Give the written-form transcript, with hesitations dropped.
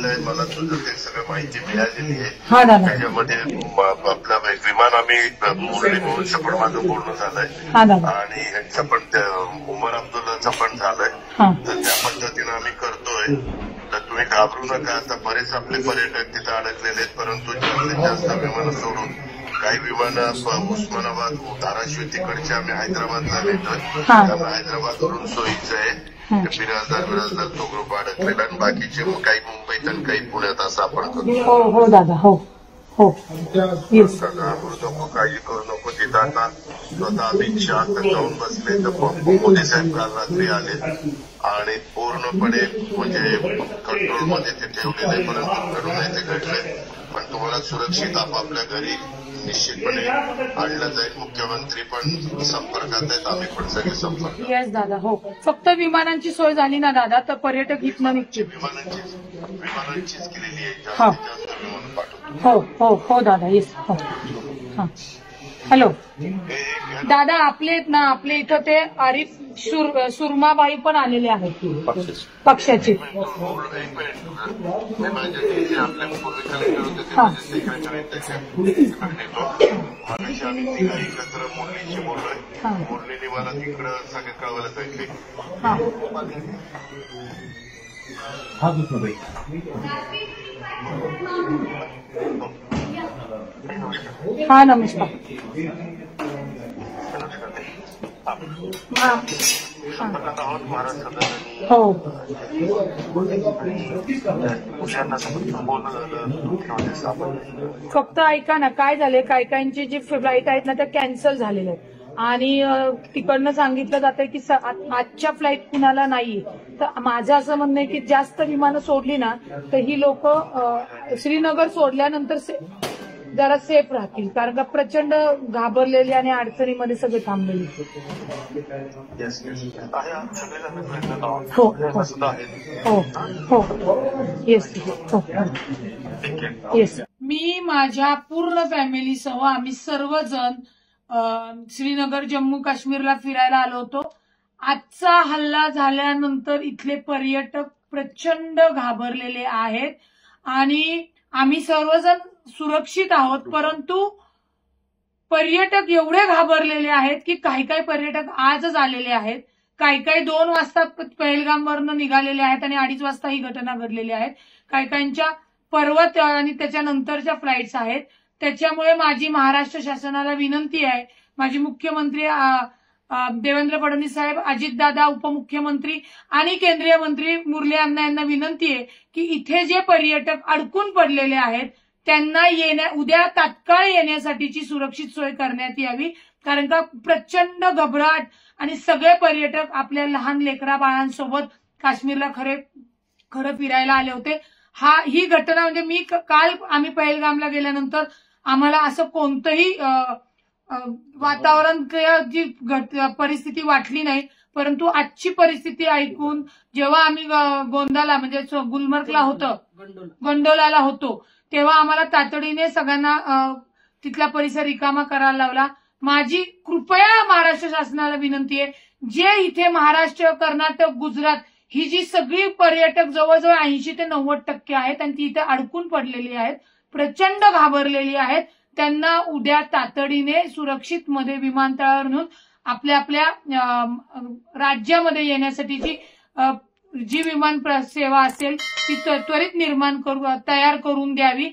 झालेलं आहे, मला तुझं ते सगळं माहिती मिळालेली आहे. त्याच्यामध्ये आपलं विमान आम्ही मुरली मोहनचं पण माझं बोलणं झालंय आणि यांचं पण उमर अब्दुल्लाचं पण झालंय. तर त्या पद्धतीनं आम्ही करतोय. तर तुम्ही घाबरू नका. आता बरेच आपले पर्यटक तिथे अडकलेले आहेत, परंतु जास्तीत जास्त विमानं सोडून काही विमानं उस्मानाबाद धाराशिव तिकडचे आम्ही हैदराबादला नेतोय. त्यामुळे हैदराबादवरून सोयीचं आहे. बिराजदार तो ग्रुप अडकलेला आणि बाकीचे काही मुंबईत आणि काही पुण्यात असं आपण करतो. हो दादा, हो हो. घाबरू नको, काळजी करू नको. तिथं आता स्वतः अमित शहा जाऊन बसले, तर मोदी साहेब काल रात्री आले आणि पूर्णपणे म्हणजे कंट्रोलमध्ये ते ठेवलेले, परंतु घडू नये ते घडले. पण तुम्हाला सुरक्षित आपापल्या घरी निश्चितपणे आणलं जाईल. मुख्यमंत्री पण संपर्कात आहेत, आम्ही पण सगळे संपर्कात. येस दादा, हो. फक्त विमानांची सोय झाली ना दादा, तर पर्यटक इथनं निघतील. विमानांचीच केलेली आहे, जास्तीत जास्त विमान पाठवतो. हो हो हो दादा, येस. हो. हा, हॅलो दादा, आपले ना आपले इथं ते आरिफ सुरमाबाई पण आलेले आहेत पक्षाचे. एकत्र मुरलीशी बोललोय. मुरलीने मला तिकडं सगळं कळवायला सांगितले. हा, नमस्कार. हो, फक्त ऐका ना, काय झाले, काही काहींची जी फ्लाईट आहेत ना त्या कॅन्सल झालेल्या आहेत आणि तिकडनं सांगितलं जातंय की आजच्या फ्लाईट कुणाला नाहीये. तर माझं असं म्हणणं आहे की जास्त विमानं सोडली ना तर ही लोक श्रीनगर सोडल्यानंतर जरा सेफ राहतील, कारण का प्रचंड घाबरलेली आणि अडचणीमध्ये सगळे थांबलेली. हो हो हो, येस हो, येस. मी माझ्या पूर्ण फॅमिलीसह आम्ही सर्वजण श्रीनगर जम्मू काश्मीरला फिरायला आलो होतो. आजचा हल्ला झाल्यानंतर इथले पर्यटक प्रचंड घाबरलेले आहेत आणि आम्ही सर्वजण सुरक्षित आहोत, परंतु पर्यटक एवढे घाबरलेले आहेत की काही काही पर्यटक आजच आलेले आहेत. काही 2 वाजता पहलगामवरनं निघालेले आहेत आणि 2:30 वाजता ही घटना घडलेली आहे. काहींच्या पर्वत आणि त्याच्यानंतरच्या फ्लाईट्स आहेत. त्याच्यामुळे माझी महाराष्ट्र शासनाला विनंती आहे, माझी मुख्यमंत्री देवेंद्र फडणवीस साहेब, अजितदादा उपमुख्यमंत्री आणि केंद्रीय मंत्री मुरली अण्णा यांना विनंती आहे की इथे जे पर्यटक अडकून पडलेले आहेत त्यांना उद्या तात्काळ येण्यासाठीची सुरक्षित सोय करण्यात यावी, कारण का प्रचंड घबराट आणि सगळे पर्यटक आपल्या लहान लेकरा बाळांसोबत काश्मीरला खरं फिरायला आले होते. ही घटना म्हणजे काल आम्ही पहलगामला गेल्यानंतर आम्हाला असं कोणतंही वातावरण जी परिस्थिती वाटली नाही, परंतु आजची परिस्थिती ऐकून जेव्हा आम्ही गोंदाला म्हणजे गुलमर्गला गोंडोलाला होतो तेव्हा आम्हाला तातडीने सगळ्यांना तिथला परिसर रिकामा करायला लावला. माझी कृपया महाराष्ट्र शासनाला विनंती आहे, जे इथे महाराष्ट्र, कर्नाटक, गुजरात ही जी सगळी पर्यटक जवळजवळ 80 ते 90% आहेत आणि ती इथे अडकून पडलेली आहेत, प्रचंड घाबरलेली आहेत, त्यांना उद्या तातडीने सुरक्षित मध्ये विमानतळावर नेऊन आपल्या राज्यामध्ये येण्यासाठीची जी विमान सेवा असेल ती त्वरित तयार करून द्यावी.